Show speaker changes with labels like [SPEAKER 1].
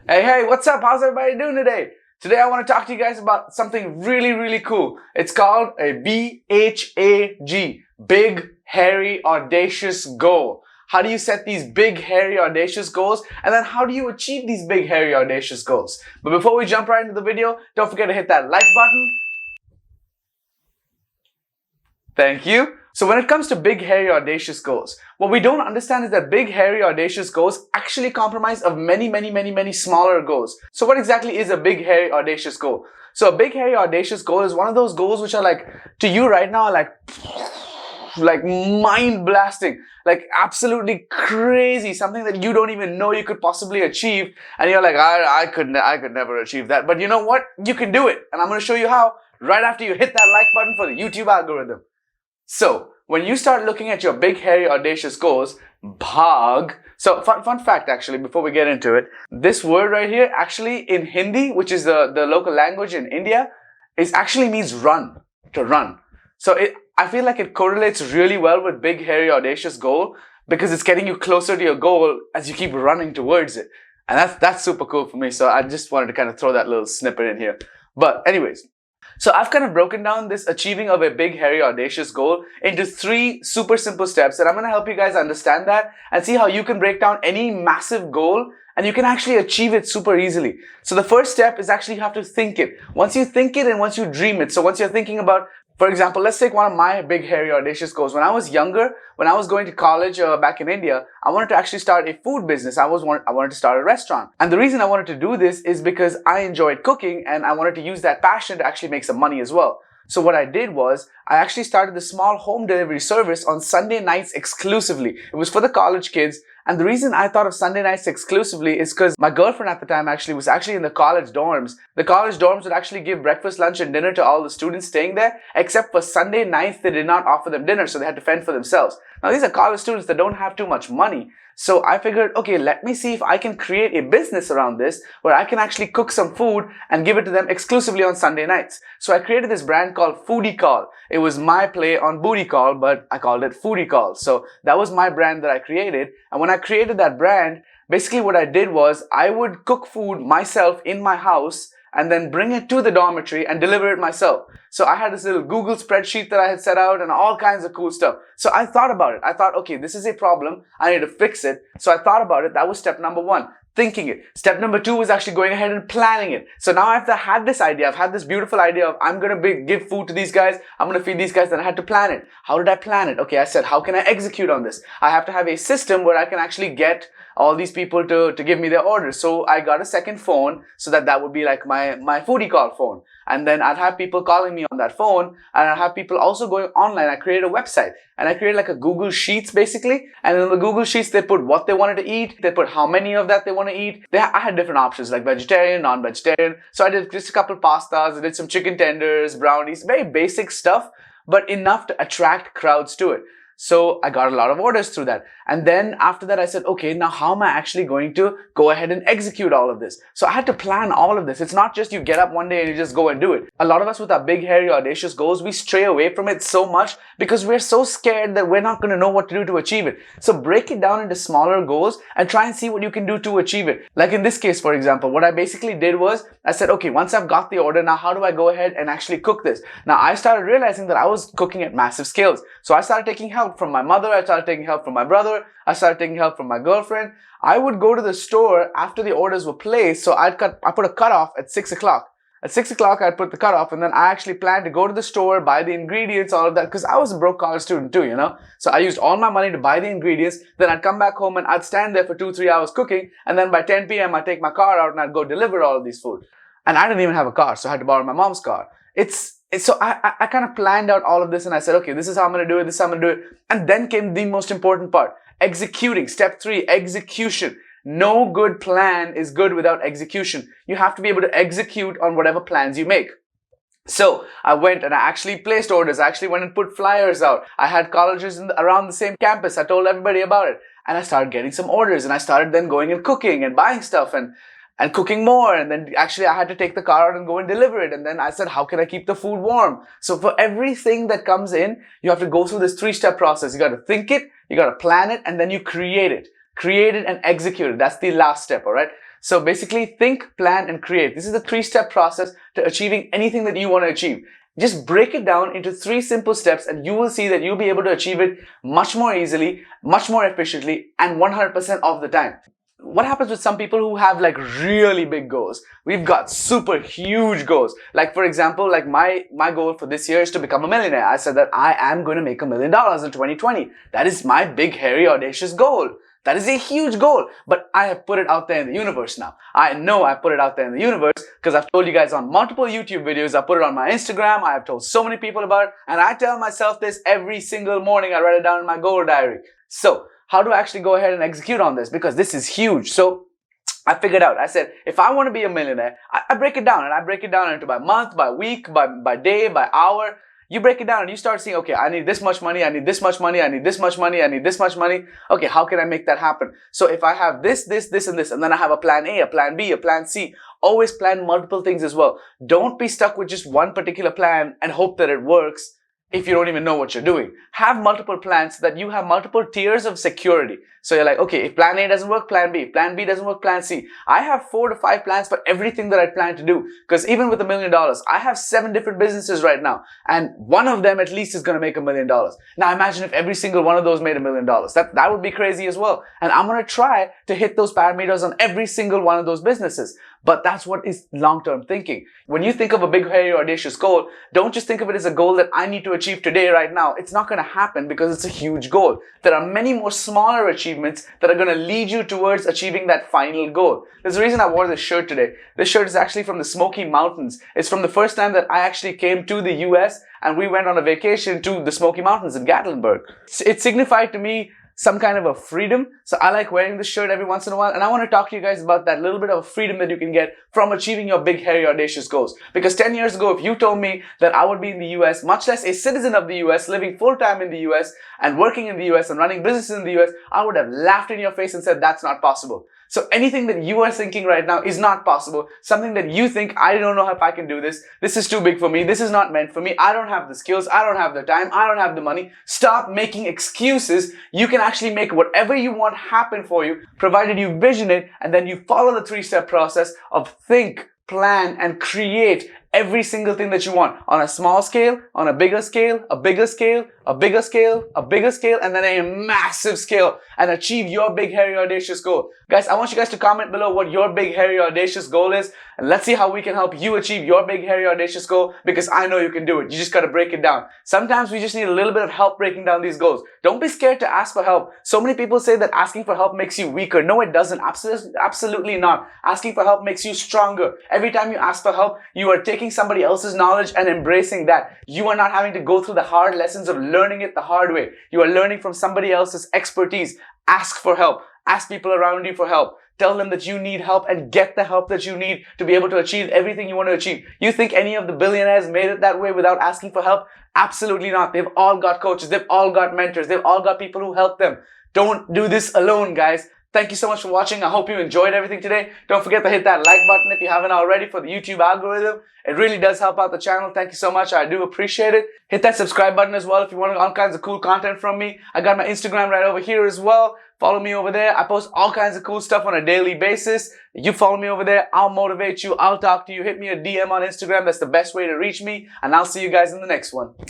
[SPEAKER 1] Hey, what's up? How's everybody doing today? Today I want to talk to you guys about something really cool. It's called a BHAG, Big, Hairy, Audacious Goal. How do you set these big, hairy, audacious goals? And then how do you achieve these big, hairy, audacious goals? But before we jump right into the video, don't forget to hit that like button. Thank you. So when it comes to big, hairy, audacious goals, what we don't understand is that big, hairy, audacious goals actually comprise of many smaller goals. So what exactly is a big, hairy, audacious goal? So a big, hairy, audacious goal is one of those goals which are like, to you right now, like mind blasting, like absolutely crazy, something that you don't even know you could possibly achieve. And you're like, I could never achieve that. But you know what? You can do it. And I'm going to show you how right after you hit that like button for the YouTube algorithm. So, when you start looking at your big, hairy, audacious goals, bhag. So, fun fact actually, before we get into it, this word right here actually in Hindi, which is the local language in India, is actually means run, to run. So, I feel like it correlates really well with big, hairy, audacious goal because it's getting you closer to your goal as you keep running towards it. And that's super cool for me. So, I just wanted to kind of throw that little snippet in here. But anyways, so I've kind of broken down this achieving of a big, hairy, audacious goal into 3 super simple steps, and I'm going to help you guys understand that and see how you can break down any massive goal and you can actually achieve it super easily. So the first step is actually you have to think it. Once you think it and once you dream it, so once you're thinking about, for example, let's take one of my big, hairy, audacious goals. When I was younger, when I was going to college back in India, I wanted to actually start a food business. I wanted to start a restaurant. And the reason I wanted to do this is because I enjoyed cooking and I wanted to use that passion to actually make some money as well. So what I did was, I actually started the small home delivery service on Sunday nights exclusively. It was for the college kids. And the reason I thought of Sunday nights exclusively is because my girlfriend at the time was actually in the college dorms. The college dorms would actually give breakfast, lunch, and dinner to all the students staying there, except for Sunday nights, they did not offer them dinner, so they had to fend for themselves. Now, these are college students that don't have too much money. So I figured, okay, let me see if I can create a business around this where I can actually cook some food and give it to them exclusively on Sunday nights. So I created this brand called Foodie Call. It was my play on Booty Call, but I called it Foodie Call. So that was my brand that I created. And when I created that brand, basically what I did was I would cook food myself in my house and then bring it to the dormitory and deliver it myself. So I had this little Google spreadsheet that I had set out and all kinds of cool stuff. So I thought about it. I thought, okay, this is a problem. I need to fix it. So I thought about it. That was step number 1. Thinking it. Step number 2 was actually going ahead and planning it. So now I've had this idea. I've had this beautiful idea of I'm going to give food to these guys. I'm going to feed these guys. Then I had to plan it. How did I plan it? Okay, I said, how can I execute on this? I have to have a system where I can actually get all these people to give me their orders. So I got a second phone so that would be like my Foodie Call phone. And then I'd have people calling me on that phone and I'd have people also going online. I created a website and I created like a Google Sheets basically. And in the Google Sheets, they put what they wanted to eat. They put how many of that they want to eat. I had different options like vegetarian, non-vegetarian. So I did just a couple pastas. I did some chicken tenders, brownies, very basic stuff, but enough to attract crowds to it. So I got a lot of orders through that. And then after that, I said, okay, now how am I actually going to go ahead and execute all of this? So I had to plan all of this. It's not just you get up one day and you just go and do it. A lot of us with our big, hairy, audacious goals, we stray away from it so much because we're so scared that we're not going to know what to do to achieve it. So break it down into smaller goals and try and see what you can do to achieve it. Like in this case, for example, what I basically did was I said, okay, once I've got the order, now how do I go ahead and actually cook this? Now I started realizing that I was cooking at massive scales. So I started taking help from my mother, I started taking help from my brother, I started taking help from my girlfriend. I would go to the store after the orders were placed, so I put a cutoff at 6 o'clock. At 6 o'clock, I'd put the cutoff, and then I actually planned to go to the store, buy the ingredients, all of that, because I was a broke college student too, you know? So I used all my money to buy the ingredients, then I'd come back home and I'd stand there for 2-3 hours cooking, and then by 10 p.m. I'd take my car out and I'd go deliver all of these food. And I didn't even have a car, so I had to borrow my mom's car. So I kind of planned out all of this and I said, okay, this is how I'm going to do it, this is how I'm going to do it. And then came the most important part, executing. Step 3, execution. No good plan is good without execution. You have to be able to execute on whatever plans you make. So I went and I actually placed orders. I actually went and put flyers out. I had colleges around the same campus. I told everybody about it. And I started getting some orders and I started then going and cooking and buying stuff and cooking more. And then actually I had to take the car out and go and deliver it. And then I said, how can I keep the food warm? So for everything that comes in, you have to go through this 3-step process. You got to think it, you got to plan it, and then you create it. Create it and execute it. That's the last step, all right? So basically, think, plan, and create. This is the 3-step process to achieving anything that you want to achieve. Just break it down into 3 simple steps and you will see that you'll be able to achieve it much more easily, much more efficiently, and 100% of the time. What happens with some people who have like really big goals? We've got super huge goals. Like for example, like my goal for this year is to become a millionaire. I said that I am going to make $1 million in 2020. That is my big, hairy, audacious goal. That is a huge goal, but I have put it out there in the universe now. I know I put it out there in the universe because I've told you guys on multiple YouTube videos. I put it on my Instagram. I have told so many people about it, and I tell myself this every single morning. I write it down in my goal diary. So how do I actually go ahead and execute on this? Because this is huge. So I figured out, I said, if I want to be a millionaire, I break it down, and I break it down into by month, by week, by day, by hour. You break it down and you start seeing, okay, I need this much money, I need this much money, I need this much money, I need this much money. Okay, how can I make that happen? So if I have this, this, this, and this, and then I have a plan A, a plan B, a plan C, always plan multiple things as well. Don't be stuck with just one particular plan and hope that it works if you don't even know what you're doing. Have multiple plans so that you have multiple tiers of security. So you're like, okay, if plan A doesn't work, plan B. If plan B doesn't work, plan C. I have 4 to 5 plans for everything that I plan to do. Because even with $1 million, I have 7 different businesses right now. And one of them at least is going to make $1 million. Now imagine if every single one of those made $1 million. That would be crazy as well. And I'm going to try to hit those parameters on every single one of those businesses. But that's what is long-term thinking. When you think of a big, hairy, audacious goal, don't just think of it as a goal that I need to achieve today, right now. It's not going to happen because it's a huge goal. There are many more smaller achievements that are going to lead you towards achieving that final goal. There's a reason I wore this shirt today. This shirt is actually from the Smoky Mountains. It's from the first time that I actually came to the US and we went on a vacation to the Smoky Mountains in Gatlinburg. It signified to me some kind of a freedom. So I like wearing this shirt every once in a while, and I want to talk to you guys about that little bit of freedom that you can get from achieving your big, hairy, audacious goals. Because 10 years ago, if you told me that I would be in the US, much less a citizen of the US, living full-time in the US and working in the US and running businesses in the US, I would have laughed in your face and said that's not possible. So anything that you are thinking right now is not possible. Something that you think, I don't know if I can do this. This is too big for me. This is not meant for me. I don't have the skills. I don't have the time. I don't have the money. Stop making excuses. You can actually make whatever you want happen for you, provided you vision it and then you follow the 3-step process of think, plan, and create every single thing that you want on a small scale, on a bigger scale, a bigger scale, a bigger scale, a bigger scale, and then a massive scale, and achieve your big, hairy, audacious goal. Guys, I want you guys to comment below what your big, hairy, audacious goal is, and let's see how we can help you achieve your big, hairy, audacious goal, because I know you can do it. You just got to break it down. Sometimes we just need a little bit of help breaking down these goals. Don't be scared to ask for help. So many people say that asking for help makes you weaker. No, it doesn't. Absolutely not. Asking for help makes you stronger. Every time you ask for help, you are taking somebody else's knowledge and embracing that. You are not having to go through the hard lessons of learning it the hard way. You are learning from somebody else's expertise. Ask for help. Ask people around you for help. Tell them that you need help and get the help that you need to be able to achieve everything you want to achieve. You think any of the billionaires made it that way without asking for help? Absolutely not. They've all got coaches. They've all got mentors. They've all got people who help them. Don't do this alone, guys. Thank you so much for watching. I hope you enjoyed everything today. Don't forget to hit that like button if you haven't already for the YouTube algorithm. It really does help out the channel. Thank you so much. I do appreciate it. Hit that subscribe button as well if you want all kinds of cool content from me. I got my Instagram right over here as well. Follow me over there. I post all kinds of cool stuff on a daily basis. You follow me over there. I'll motivate you. I'll talk to you. Hit me a DM on Instagram. That's the best way to reach me. And I'll see you guys in the next one.